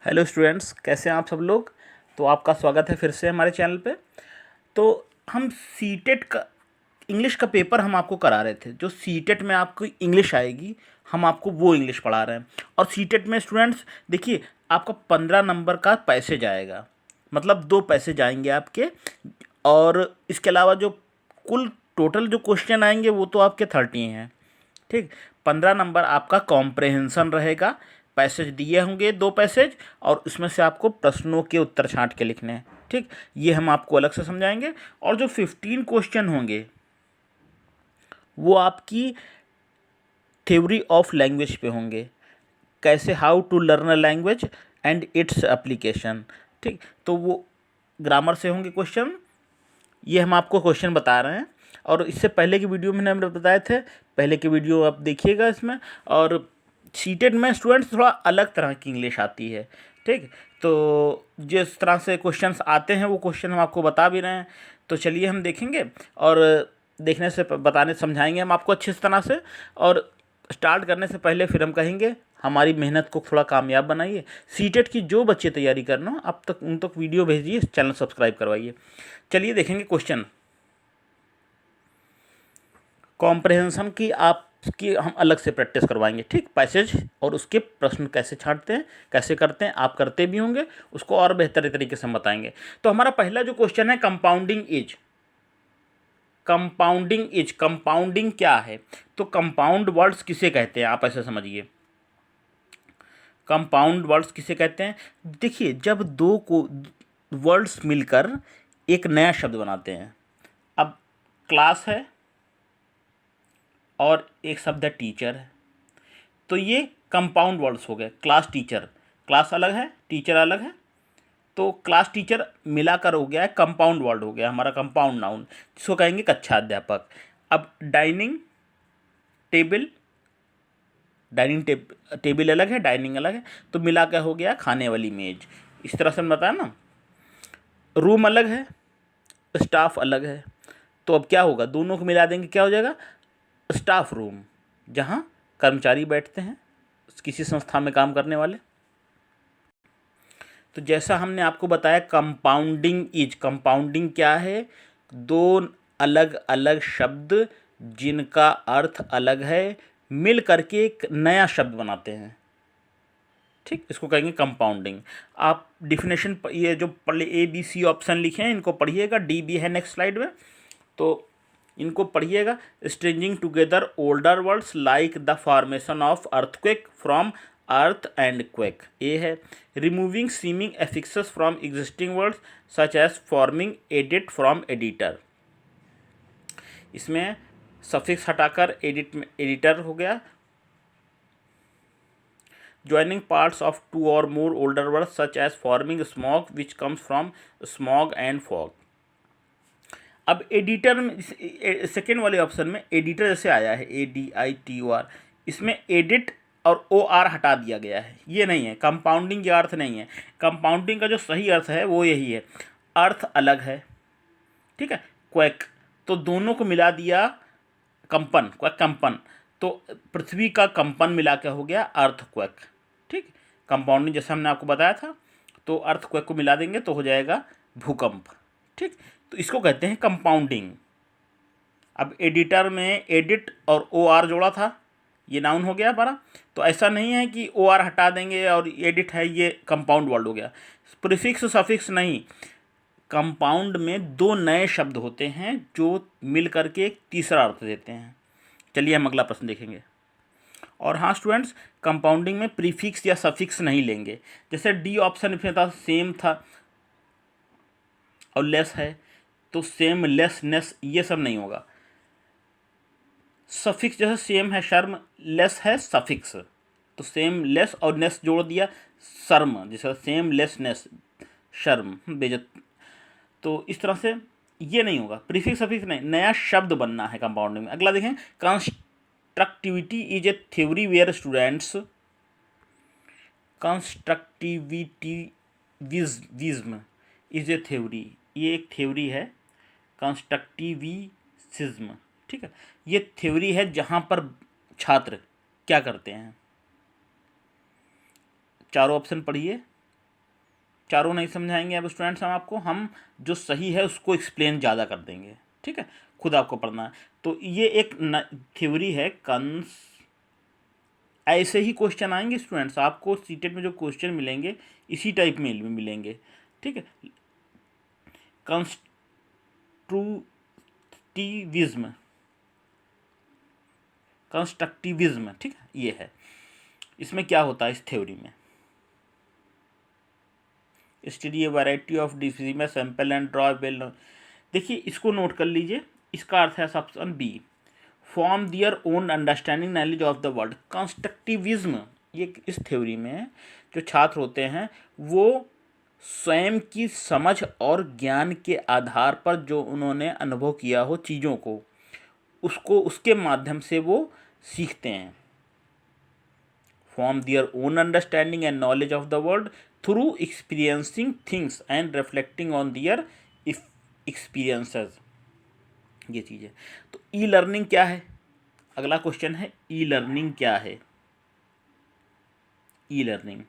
Hello students, कैसे हैं आप सब लोग। तो आपका स्वागत है फिर से हमारे चैनल पे। तो हम सीटेट का इंग्लिश का पेपर हम आपको करा रहे थे। जो सीटेट में आपको इंग्लिश आएगी, हम आपको वो इंग्लिश पढ़ा रहे हैं। और सीटेट में स्टूडेंट्स देखिए, आपका 15 नंबर का पैसेज आएगा, मतलब 2 पैसे जाएंगे आपके। और इसके अलावा जो कुल टोटल जो क्वेश्चन आएंगे वो तो आपके 30 हैं। ठीक, 15 नंबर आपका कॉम्प्रहेंसन रहेगा। पैसेज दिए होंगे 2 पैसेज, और उसमें से आपको प्रश्नों के उत्तर छांट के लिखने हैं। ठीक, ये हम आपको अलग से समझाएंगे। और जो 15 क्वेश्चन होंगे वो आपकी थ्योरी ऑफ लैंग्वेज पे होंगे। कैसे, how to learn a language and its application. ठीक, तो वो ग्रामर से होंगे क्वेश्चन। ये हम आपको क्वेश्चन बता रहे हैं। और इससे पहले की वीडियो में हमने बताए थे, पहले की वीडियो आप देखिएगा इसमें। और सीटेड में स्टूडेंट्स थोड़ा अलग तरह की इंग्लिश आती है। ठीक, तो जिस तरह से क्वेश्चंस आते हैं वो क्वेश्चन हम आपको बता भी रहे हैं। तो चलिए हम देखेंगे, और देखने से बताने समझाएंगे हम आपको अच्छी तरह से। और स्टार्ट करने से पहले फिर हम कहेंगे, हमारी मेहनत को थोड़ा कामयाब बनाइए। सीटेट की जो बच्चे तैयारी करना अब तक उन तक वीडियो भेजिए, चैनल सब्सक्राइब करवाइए। चलिए देखेंगे क्वेश्चन। कॉम्प्रहेंशन की आपकी हम अलग से प्रैक्टिस करवाएंगे। ठीक, पैसेज और उसके प्रश्न कैसे छांटते हैं, कैसे करते हैं, आप करते भी होंगे, उसको और बेहतर तरीके से हम बताएंगे। तो हमारा पहला जो क्वेश्चन है, कंपाउंडिंग इज। कंपाउंडिंग क्या है? तो कंपाउंड वर्ड्स किसे कहते हैं, आप ऐसे समझिए। कंपाउंड वर्ड्स किसे कहते हैं? देखिए, जब दो को वर्ड्स मिलकर एक नया शब्द बनाते हैं। अब क्लास है और एक शब्द है टीचर है, तो ये कंपाउंड वर्ड्स हो गए। क्लास टीचर, क्लास अलग है, टीचर अलग है, तो क्लास टीचर मिलाकर हो गया है कंपाउंड वर्ड, हो गया हमारा कंपाउंड नाउन, जिसको कहेंगे कक्षा अध्यापक। अब डाइनिंग टेबल, टेबल अलग है, डाइनिंग अलग है, तो मिला कर हो गया खाने वाली मेज। इस तरह से बताया ना। रूम अलग है, स्टाफ अलग है, तो अब क्या होगा, दोनों को मिला देंगे, क्या हो जाएगा, स्टाफ रूम, जहाँ कर्मचारी बैठते हैं किसी संस्था में काम करने वाले। तो जैसा हमने आपको बताया, कंपाउंडिंग क्या है? दो अलग अलग शब्द जिनका अर्थ अलग है मिल करके एक नया शब्द बनाते हैं। ठीक, इसको कहेंगे कंपाउंडिंग। आप डिफिनेशन, ये जो ABC ऑप्शन लिखे हैं इनको पढ़िएगा, डी भी है नेक्स्ट स्लाइड में, तो इनको पढ़िएगा। Stringing together older words like the formation of earthquake from earth and quake, ये है। Removing seeming affixes from existing words such as forming edit from editor, इसमें सफिक्स हटाकर एडिटर हो गया। ज्वाइनिंग पार्ट्स ऑफ टू और more older words such as forming smog which comes from smog and fog. अब editor में, second वाले option में editor जैसे आया है ADITOR, इसमें एडिट और OR हटा दिया गया है। ये नहीं है, कंपाउंडिंग का अर्थ नहीं है। कंपाउंडिंग का जो सही अर्थ है वो यही है, अर्थ अलग है। ठीक है, क्वैक, तो दोनों को मिला दिया, कंपन, क्वैक कंपन, तो पृथ्वी का कंपन मिला के हो गया अर्थ क्वैक। ठीक, कंपाउंडिंग जैसे हमने आपको बताया था, तो अर्थ क्वैक को मिला देंगे तो हो जाएगा भूकंप। ठीक, तो इसको कहते हैं कंपाउंडिंग। अब एडिटर में एडिट और OR जोड़ा था, ये नाउन हो गया हमारा। तो ऐसा नहीं है कि OR हटा देंगे और एडिट है ये कंपाउंड वर्ड हो गया। प्रीफिक्स सफिक्स नहीं, कंपाउंड में दो नए शब्द होते हैं जो मिल करके एक तीसरा अर्थ देते हैं। चलिए हम अगला प्रश्न देखेंगे। और हाँ स्टूडेंट्स, कंपाउंडिंग में प्रीफिक्स या सफिक्स नहीं लेंगे। जैसे डी ऑप्शन में था, सेम था और लेस है, तो सेम लेस नेस ये सब नहीं होगा। सफिक्स जैसे सेम है शर्म, लेस है सफिक्स, तो सेम लेस और नेस जोड़ दिया, शर्म, जैसे सेम लेस नेस शर्म बेजत। तो इस तरह से ये नहीं होगा, प्रीफिक्स सफिक्स नहीं, नया शब्द बनना है कंपाउंडिंग में। अगला देखें, constructivity is a theory where students, constructivism is a theory, ये एक थ्योरी है कंस्ट्रक्टिविज्म। ठीक है, ये थ्योरी है जहाँ पर छात्र क्या करते हैं। चारों ऑप्शन पढ़िए, चारों नहीं समझाएंगे अब स्टूडेंट्स हम आपको, हम जो सही है उसको एक्सप्लेन ज़्यादा कर देंगे, ठीक है, खुद आपको पढ़ना है। तो ये एक थ्योरी है ऐसे ही क्वेश्चन आएंगे स्टूडेंट्स, आपको सीटेट में जो क्वेश्चन मिलेंगे इसी टाइप में मिलेंगे, ठीक है। कंस्ट्रक्टिविज्म, कंस्ट्रक्टिविज्म, ठीक है, ये है। इसमें क्या होता है इस थ्योरी में, study a variety of disease sample and draw well. देखिए इसको नोट कर लीजिए, इसका अर्थ है option B, form their own understanding knowledge of the world. Constructivism, ये इस थ्योरी में जो छात्र होते हैं वो स्वयं की समझ और ज्ञान के आधार पर जो उन्होंने अनुभव किया हो चीज़ों को, उसको उसके माध्यम से वो सीखते हैं। Form their own understanding and knowledge of the world through experiencing things and reflecting on their experiences, ये चीज़ है। तो ई लर्निंग क्या है, अगला क्वेश्चन है ई लर्निंग क्या है। ई लर्निंग,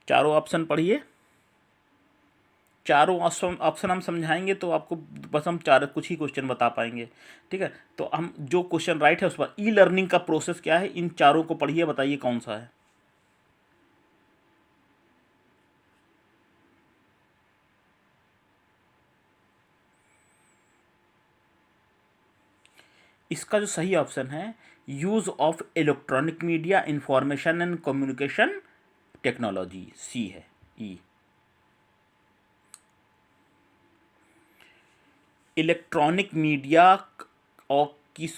चारों ऑप्शन पढ़िए, चारों ऑप्शन हम समझाएंगे तो आपको बस हम कुछ ही क्वेश्चन बता पाएंगे, ठीक है। तो हम जो क्वेश्चन राइट है उस पर, ई लर्निंग का प्रोसेस क्या है, इन चारों को पढ़िए, बताइए कौन सा है। इसका जो सही ऑप्शन है, use of electronic media information and communication technology, C है ई। इलेक्ट्रॉनिक मीडिया और किस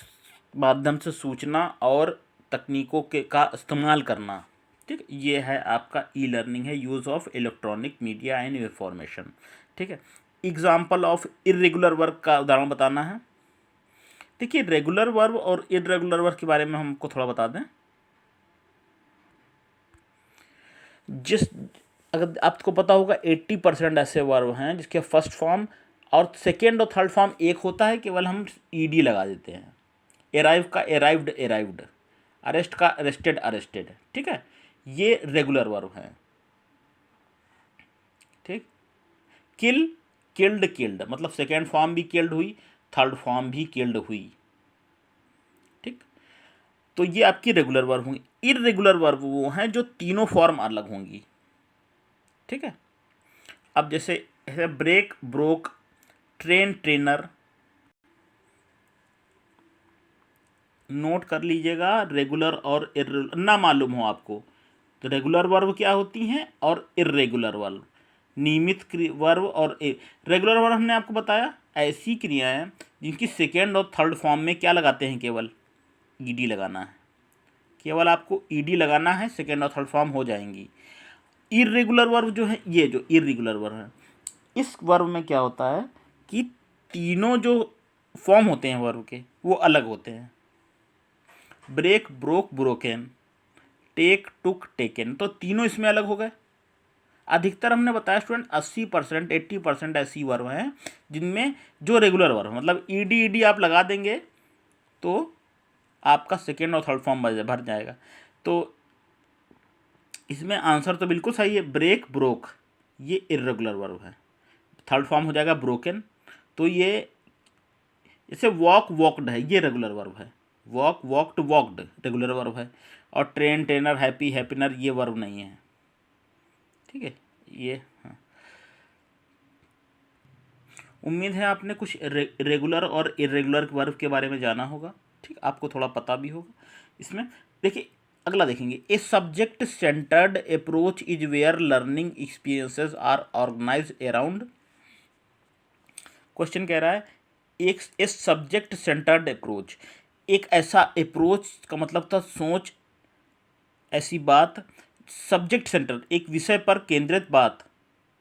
माध्यम से सूचना और तकनीकों के का इस्तेमाल करना, ठीक, ये है आपका ई लर्निंग है, use of electronic media and information, ठीक है। एग्जाम्पल ऑफ इरेगुलर वर्क का उदाहरण बताना है। देखिए रेगुलर वर्ब और इरेगुलर वर्ब के बारे में हमको थोड़ा बता दें। जिस, अगर आपको पता होगा 80% ऐसे वर्ब हैं जिसके फर्स्ट फॉर्म और सेकेंड और थर्ड फॉर्म एक होता है, केवल हम ईडी लगा देते हैं। एराइव का एराइव्ड एराइव्ड, अरेस्ट का अरेस्टेड अरेस्टेड, ठीक है, ये रेगुलर वर्ब हैं, ठीक। किल किल्ड किल्ड, मतलब सेकेंड फॉर्म भी किल्ड हुई, थर्ड फॉर्म भी किल्ड हुई, ठीक। तो ये आपकी रेगुलर वर्ब होंगी। इरेगुलर वर्ब वो हैं जो तीनों फॉर्म अलग होंगी, ठीक है। अब जैसे break broke, train trainer, note कर लीजिएगा, रेगुलर और इरेगुलर ना मालूम हो आपको तो रेगुलर वर्ब क्या होती हैं और इरेगुलर वर्ब, नियमित वर्ब और रेगुलर वर्ब हमने आपको बताया ऐसी क्रियाएं जिनकी सेकेंड और थर्ड फॉर्म में क्या लगाते हैं, केवल ईडी लगाना है, केवल आपको ईडी लगाना है, सेकेंड और थर्ड फॉर्म हो जाएंगी। इरेगुलर वर्ब जो है, ये जो इरेगुलर वर्ब है, इस वर्ब में क्या होता है कि तीनों जो फॉर्म होते हैं वर्ब के वो अलग होते हैं। Break broke broken, take took taken, तो तीनों इसमें अलग हो गए। अधिकतर हमने बताया स्टूडेंट 80% 80% ऐसी वर्ब हैं जिनमें जो रेगुलर वर्ब मतलब ईडी ईडी आप लगा देंगे तो आपका सेकेंड और थर्ड फॉर्म भर जाएगा। तो इसमें आंसर तो बिल्कुल सही है, ब्रेक ब्रोक ये इर्रेगुलर वर्ब है, थर्ड फॉर्म हो जाएगा ब्रोकन। तो ये जैसे वॉक वॉकड है, ये रेगुलर वर्ब है, walk walked walked regular verb है, और ट्रेन ट्रेनर हैप्पी हैप्पीनर ये वर्ब नहीं है, ठीक है ये। हाँ, उम्मीद है आपने कुछ रेगुलर और इरेगुलर वर्ब के बारे में जाना होगा, ठीक, आपको थोड़ा पता भी होगा इसमें। देखिए अगला देखेंगे, a subject centred approach is where learning experiences are organised around. Question कह रहा है एक सब्जेक्ट सेंटर्ड अप्रोच, एक ऐसा अप्रोच का मतलब था सोच, ऐसी बात, सब्जेक्ट सेंटर एक विषय पर केंद्रित बात,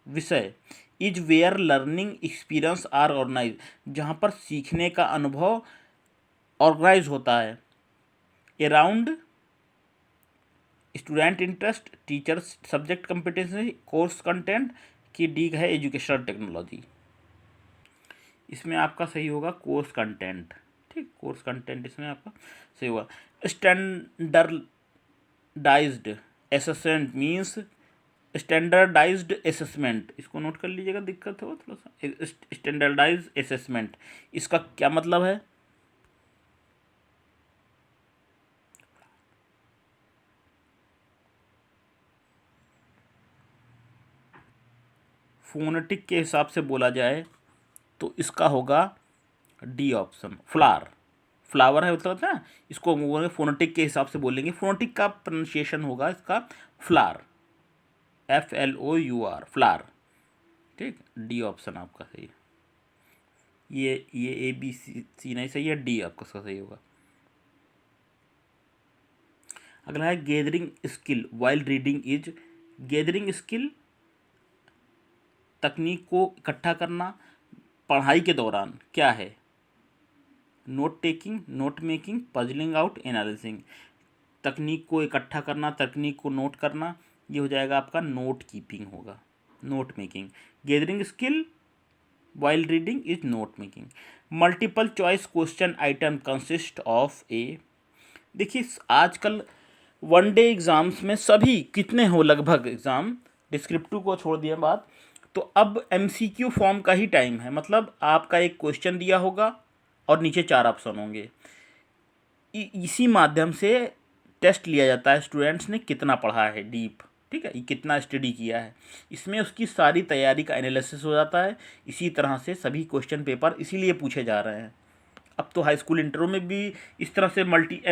विषय, is where learning experience are organise जहाँ पर सीखने का अनुभव ऑर्गेनाइज होता है, around student interest, teachers subject competency, course content की डी है एजुकेशनल टेक्नोलॉजी। इसमें आपका सही होगा कोर्स कंटेंट, ठीक, कोर्स कंटेंट इसमें आपका सही होगा। Standardised assessment means standardised assessment, इसको नोट कर लीजिएगा, दिक्कत हो थोड़ा सा। स्टैंडर्डाइज्ड असेसमेंट, इसका क्या मतलब है? फोनेटिक के हिसाब से बोला जाए तो इसका होगा डी ऑप्शन, फ्लावर। फ्लावर है मतलब ना, इसको बोलेंगे फोनेटिक के हिसाब से बोलेंगे, फोनेटिक का प्रोनाउंसिएशन होगा इसका फ्लावर, FLOUR, फ्लावर। ठीक, डी ऑप्शन आपका सही है। ये ABC नहीं सही है, डी आपका सही होगा। अगला है gathering skill while reading is, gathering skill तकनीक को इकट्ठा करना पढ़ाई के दौरान क्या है? Note taking, note making, puzzling out, analysing. तकनीक को इकट्ठा करना, तकनीक को नोट करना, ये हो जाएगा आपका नोट कीपिंग होगा, note making. Gathering skill while reading is note making. Multiple choice question item consist of a, देखिए आजकल वन डे एग्ज़ाम्स में सभी कितने हो लगभग एग्ज़ाम, डिस्क्रिप्टिव को छोड़ दिया बात, तो अब MCQ फॉर्म का ही टाइम है। मतलब आपका एक क्वेश्चन दिया होगा और नीचे 4 ऑप्शन होंगे, इसी माध्यम से टेस्ट लिया जाता है स्टूडेंट्स ने कितना पढ़ा है डीप, ठीक है, ये कितना स्टडी किया है, इसमें उसकी सारी तैयारी का एनालिसिस हो जाता है। इसी तरह से सभी क्वेश्चन पेपर इसीलिए पूछे जा रहे हैं। अब तो हाई स्कूल इंटरों में भी इस तरह से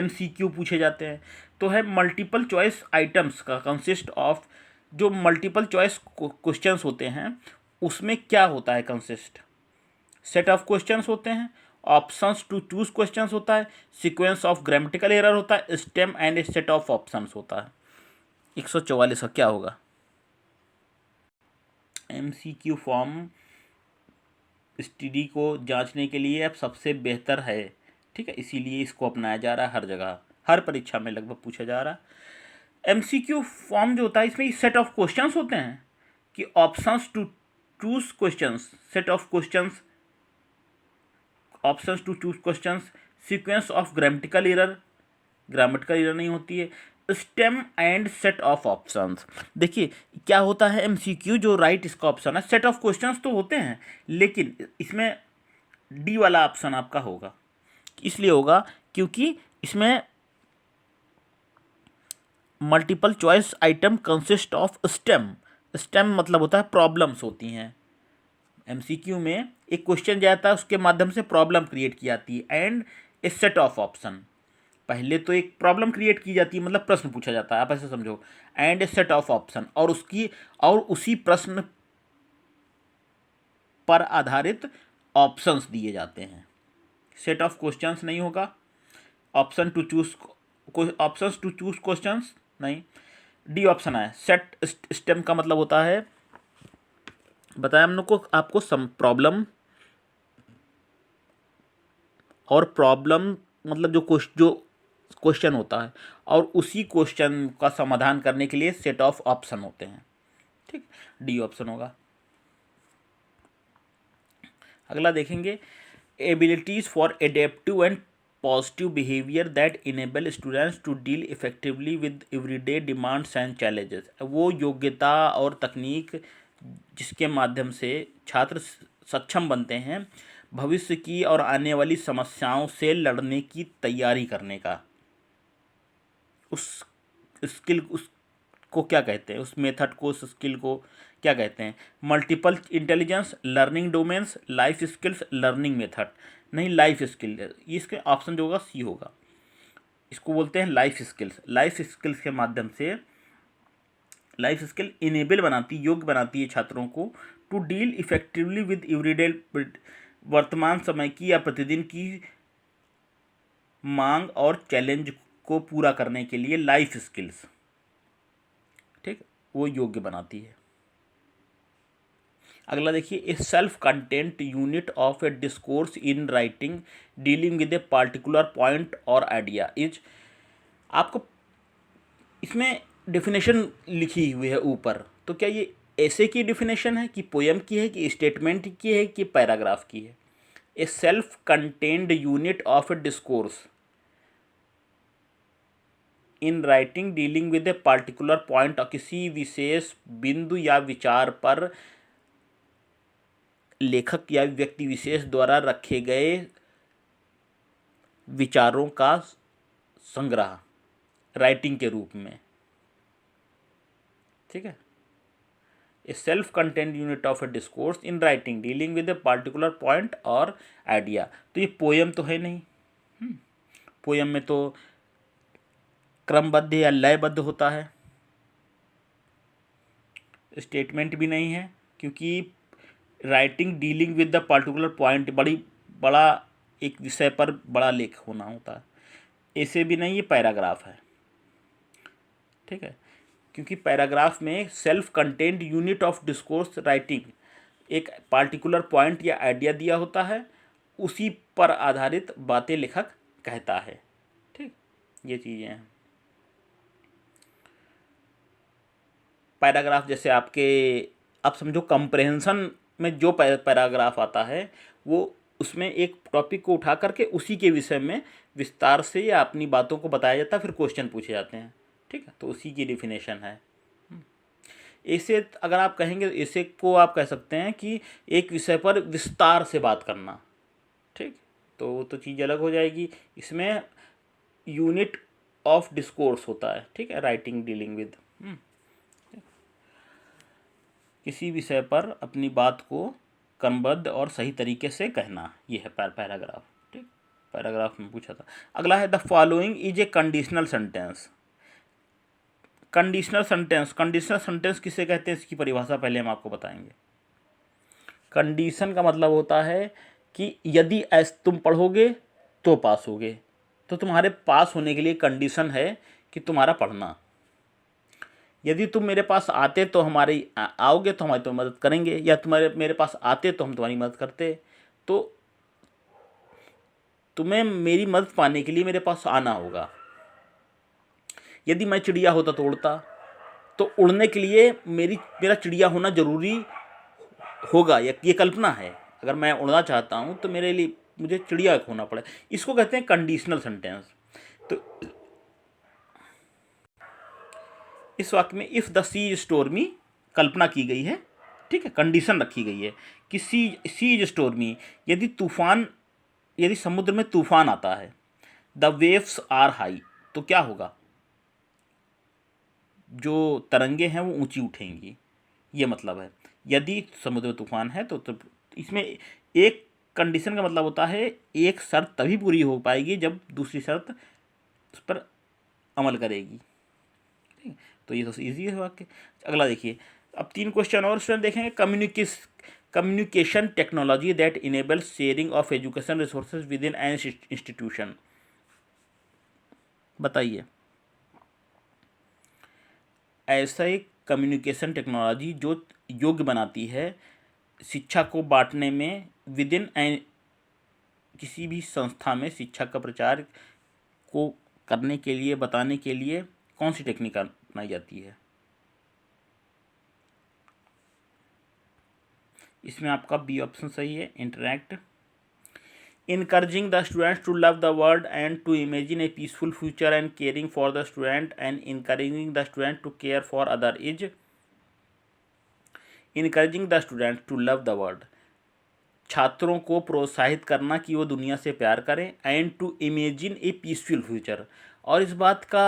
MCQ पूछे जाते हैं। तो है मल्टीपल चॉइस आइटम्स का कंसिस्ट ऑफ, जो मल्टीपल चॉइस क्वेश्चंस होते हैं उसमें क्या होता है कंसिस्ट, सेट ऑफ क्वेश्चंस होते हैं, ऑप्शंस टू चूज क्वेश्चंस होता है, सीक्वेंस ऑफ ग्रामेटिकल एरर होता है, stem and set of options होता है। 144 का क्या होगा? MCQ फॉर्म स्टडी को जांचने के लिए अब सबसे बेहतर है, ठीक है, इसीलिए इसको अपनाया जा रहा है हर जगह, हर परीक्षा में लगभग पूछा जा रहा है। MCQ फॉर्म जो होता है इसमें सेट ऑफ क्वेश्चंस होते हैं कि options to choose questions, set of questions, options to choose questions, sequence of grammatical error, grammatical error नहीं होती है, stem and set of options. देखिए क्या होता है MCQ जो राइट इसका ऑप्शन है, सेट ऑफ क्वेश्चंस तो होते हैं लेकिन इसमें डी वाला ऑप्शन आपका होगा, इसलिए होगा क्योंकि इसमें multiple choice item consist of stem, stem मतलब होता है प्रॉब्लम्स होती हैं। MCQ में एक क्वेश्चन जाता है उसके माध्यम से प्रॉब्लम क्रिएट की जाती है, and A set of option, पहले तो एक प्रॉब्लम क्रिएट की जाती है मतलब प्रश्न पूछा जाता है, आप ऐसे समझो, and A set of option, और उसी प्रश्न पर आधारित ऑप्शंस दिए जाते हैं। सेट ऑफ क्वेश्चंस नहीं होगा, ऑप्शंस टू चूज क्वेश्चंस नहीं, डी ऑप्शन है। सेट स्टेम का मतलब होता है, बताया हम लोग को आपको सम प्रॉब्लम, और प्रॉब्लम मतलब जो क्वेश्चन होता है और उसी क्वेश्चन का समाधान करने के लिए सेट ऑफ ऑप्शन होते हैं, ठीक, डी ऑप्शन होगा। अगला देखेंगे, abilities for adaptive and positive behaviour that enable students to deal effectively with everyday demands and challenges. वो योग्यता और तकनीक जिसके माध्यम से छात्र सक्षम बनते हैं भविष्य की और आने वाली समस्याओं से लड़ने की तैयारी करने का। उस स्किल, उसको क्या कहते हैं, उस मेथड को, उस स्किल को क्या कहते हैं? Multiple intelligence, learning domains, life skills, learning method. नहीं, लाइफ स्किल, ये इसके ऑप्शन जो होगा सी होगा, इसको बोलते हैं लाइफ स्किल्स। लाइफ स्किल्स के माध्यम से, लाइफ स्किल इनेबल बनाती, योग्य बनाती है छात्रों को to deal effectively with everyday, वर्तमान समय की या प्रतिदिन की मांग और चैलेंज को पूरा करने के लिए लाइफ स्किल्स, ठीक, वो योग्य बनाती है। अगला देखिए, ए self content unit of A discourse in writing dealing with a particular point और आइडिया इज, आपको इसमें डेफिनेशन लिखी हुई है ऊपर, तो क्या ये ऐसे की डेफिनेशन है कि पोएम की है कि स्टेटमेंट की है कि पैराग्राफ की है? ए self contained unit of A discourse in writing dealing with a particular point और किसी विशेष बिंदु या विचार पर लेखक या व्यक्ति विशेष द्वारा रखे गए विचारों का संग्रह राइटिंग के रूप में। ठीक है, ए self content unit of A discourse in writing dealing with a particular point और आइडिया। तो ये पोयम तो है नहीं, पोयम में तो क्रमबद्ध या लयबद्ध होता है, स्टेटमेंट भी नहीं है, क्योंकि writing dealing with the particular point बड़ा एक विषय पर बड़ा लेख होना होता है। ऐसे भी नहीं, ये पैराग्राफ है। ठीक है, क्योंकि पैराग्राफ में self content unit of discourse writing एक पार्टिकुलर पॉइंट या आइडिया दिया होता है, उसी पर आधारित बातें लेखक कहता है। ठीक, ये चीज़ें हैं। पैराग्राफ जैसे आपके, आप समझो कंप्रहेंशन में जो पैराग्राफ आता है वो उसमें एक टॉपिक को उठा करके उसी के विषय में विस्तार से या अपनी बातों को बताया जाता है, फिर क्वेश्चन पूछे जाते हैं। ठीक है, तो उसी की डेफिनेशन है। ऐसे अगर आप कहेंगे, ऐसे को आप कह सकते हैं कि एक विषय पर विस्तार से बात करना। ठीक, तो चीज़ अलग हो जाएगी। इसमें यूनिट ऑफ डिस्कोर्स होता है। ठीक है, राइटिंग डीलिंग विद, किसी विषय पर अपनी बात को क्रमबद्ध और सही तरीके से कहना, ये है पैराग्राफ। ठीक, पैराग्राफ में पूछा था। अगला है the following is a conditional sentence. Conditional sentence किसे कहते हैं, इसकी परिभाषा पहले हम आपको बताएंगे। कंडीशन का मतलब होता है कि यदि तुम पढ़ोगे तो पास होगे, तो तुम्हारे पास होने के लिए कंडीशन है कि तुम्हारा पढ़ना। यदि तुम मेरे पास आते तो आओगे तो हमारी तो मदद करेंगे, या तुम्हारे मेरे पास आते तो हम तुम्हारी मदद करते। तो तुम्हें मेरी मदद पाने के लिए मेरे पास आना होगा। यदि मैं चिड़िया होता तो उड़ता, तो उड़ने के लिए मेरा चिड़िया होना जरूरी होगा, ये कल्पना है। अगर मैं उड़ना चाहता हूँ तो मेरे लिए मुझे चिड़िया होना पड़े। इसको कहते हैं कंडीशनल सेंटेंस। तो इस वाक्य में इफ़ द सी स्टोर्मी कल्पना की गई है। ठीक है, कंडीशन रखी गई है कि सी स्टोर्मी, यदि समुद्र में तूफान आता है, द वेव्स आर हाई, तो क्या होगा, जो तरंगे हैं वो ऊंची उठेंगी। ये मतलब है, यदि समुद्र में तूफान है तो इसमें एक कंडीशन का मतलब होता है एक शर्त तभी पूरी हो पाएगी जब दूसरी शर्त उस पर अमल करेगी। ठीक, तो ये सबसे ईजी है वाक्य। अगला देखिए, अब 3 क्वेश्चन और स्टूडेंट देखेंगे। Communication technology that enables sharing of education resources with in an institution. बताइए, ऐसा एक कम्युनिकेशन टेक्नोलॉजी जो योग्य बनाती है शिक्षा को बांटने में विद इन एन, किसी भी संस्था में शिक्षा का प्रचार को करने के लिए, बताने के लिए कौन सी टेक्निक अपनाई जाती है। इसमें आपका बी ऑप्शन सही है, interact. encouraging the students to love the world and to imagine a peaceful future and caring for the student and encouraging the student to care for other is encouraging the students to love the world, छात्रों को प्रोत्साहित करना कि वो दुनिया से प्यार करें, and to imagine a peaceful future, और इस बात का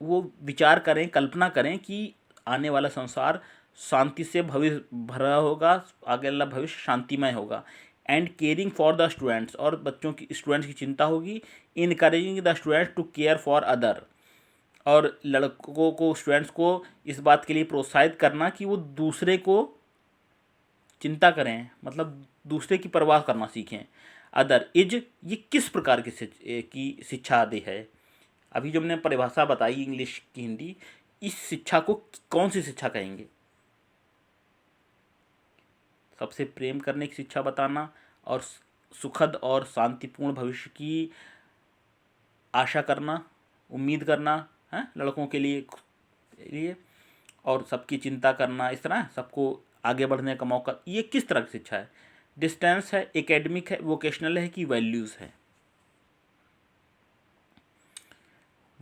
वो विचार करें, कल्पना करें कि आने वाला संसार शांति से भविष्य भरा होगा, आगे वाला भविष्य शांतिमय होगा। And caring for the students, और स्टूडेंट्स की चिंता होगी। Encouraging the students to care for other, और लड़कों को, स्टूडेंट्स को इस बात के लिए प्रोत्साहित करना कि वो दूसरे को चिंता करें, मतलब दूसरे की परवाह करना सीखें। अदर इज, ये किस प्रकार की शिक्षा आदि है। अभी जो हमने परिभाषा बताई इंग्लिश की हिंदी, इस शिक्षा को कौन सी शिक्षा कहेंगे। सबसे प्रेम करने की शिक्षा बताना, और सुखद और शांतिपूर्ण भविष्य की आशा करना, उम्मीद करना है लड़कों के लिए, और सबकी चिंता करना, इस तरह सबको आगे बढ़ने का मौका। ये किस तरह की शिक्षा है। डिस्टेंस है, एकेडमिक है, वोकेशनल है कि वैल्यूज़ है।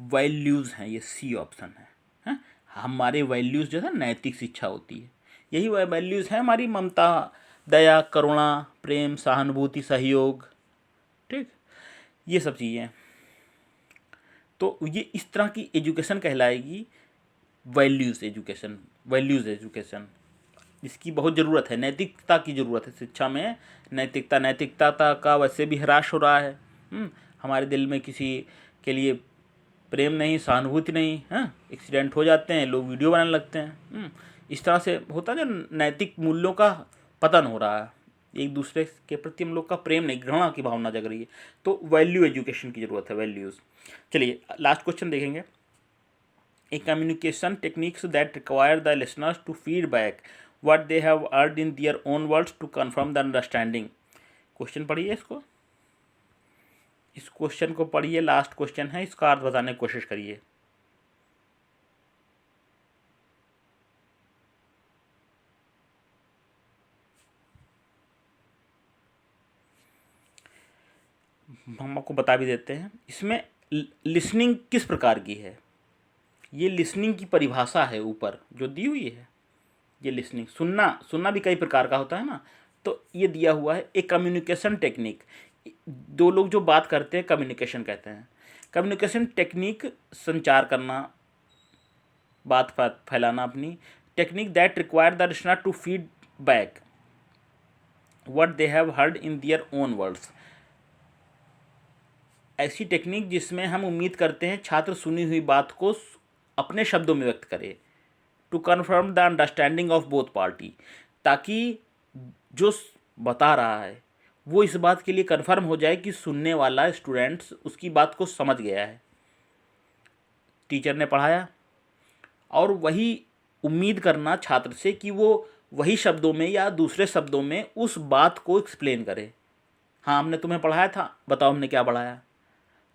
वैल्यूज़ हैं, ये सी ऑप्शन है। हमारे वैल्यूज़ जो है नैतिक शिक्षा होती है, यही वह वैल्यूज़ हैं हमारी, ममता, दया, करुणा, प्रेम, सहानुभूति, सहयोग, ठीक, ये सब चीज़ें। तो ये इस तरह की एजुकेशन कहलाएगी वैल्यूज़ एजुकेशन। वैल्यूज़ एजुकेशन इसकी बहुत ज़रूरत है, नैतिकता की ज़रूरत है शिक्षा में। नैतिकता का वैसे भी ह्रास हो रहा है। हमारे दिल में किसी के लिए प्रेम नहीं, सहानुभूति नहीं, एक्सीडेंट हो जाते हैं, लोग वीडियो बनाने लगते हैं। इस तरह से होता है जो नैतिक मूल्यों का पतन हो रहा है, एक दूसरे के प्रति हम लोग का प्रेम नहीं, घृणा की भावना जग रही है। तो वैल्यू एजुकेशन की ज़रूरत है, वैल्यूज़। चलिए लास्ट क्वेश्चन देखेंगे। A communication techniques that require the listeners to feed back what they have heard in their own words to confirm the understanding। Question पढ़िए इसको, इस क्वेश्चन को पढ़िए, लास्ट क्वेश्चन है, इसका अर्थ बताने की कोशिश करिए। हम आपको बता भी देते हैं इसमें लिसनिंग किस प्रकार की है। ये लिसनिंग की परिभाषा है ऊपर जो दी हुई है। ये लिसनिंग, सुनना भी कई प्रकार का होता है ना। तो ये दिया हुआ है एक कम्युनिकेशन टेक्निक, दो लोग जो बात करते हैं कम्युनिकेशन कहते हैं। कम्युनिकेशन टेक्निक संचार करना, बात फैलाना अपनी। Technique that require the listener to feed back what they have heard in their own words. ऐसी टेक्निक जिसमें हम उम्मीद करते हैं छात्र सुनी हुई बात को अपने शब्दों में व्यक्त करे। To confirm the understanding of both party, ताकि जो बता रहा है वो इस बात के लिए कन्फर्म हो जाए कि सुनने वाला स्टूडेंट्स उसकी बात को समझ गया है, टीचर ने पढ़ाया, और वही उम्मीद करना छात्र से कि वो वही शब्दों में या दूसरे शब्दों में उस बात को एक्सप्लेन करे। हाँ, हमने तुम्हें पढ़ाया था, बताओ हमने क्या पढ़ाया।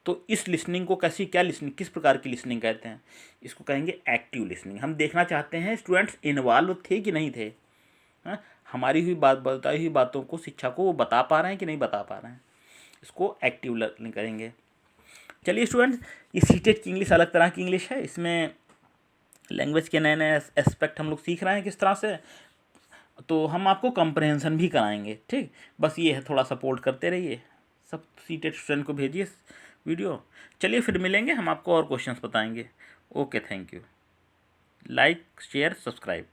तो इस लिसनिंग को क्या लिसनिंग, किस प्रकार की लिसनिंग कहते हैं? इसको कहेंगे एक्टिव लिसनिंग। हम देखना चाहते हैं स्टूडेंट्स इन्वॉल्व थे कि नहीं थे, हमारी हुई बताई हुई बातों को शिक्षा को वो बता पा रहे हैं कि नहीं बता पा रहे हैं। इसको एक्टिव लर्निंग करेंगे। चलिए स्टूडेंट्स, ये सीटेट की इंग्लिश अलग तरह की इंग्लिश है। इसमें लैंग्वेज के नए नए एस्पेक्ट हम लोग सीख रहे हैं किस तरह से, तो हम आपको कंप्रहेंशन भी कराएंगे। ठीक, बस ये है, थोड़ा सपोर्ट करते रहिए, सब सीटेट स्टूडेंट को भेजिए वीडियो। चलिए फिर मिलेंगे, हम आपको और क्वेश्चंस बताएंगे। Okay, thank you. Like, share, subscribe.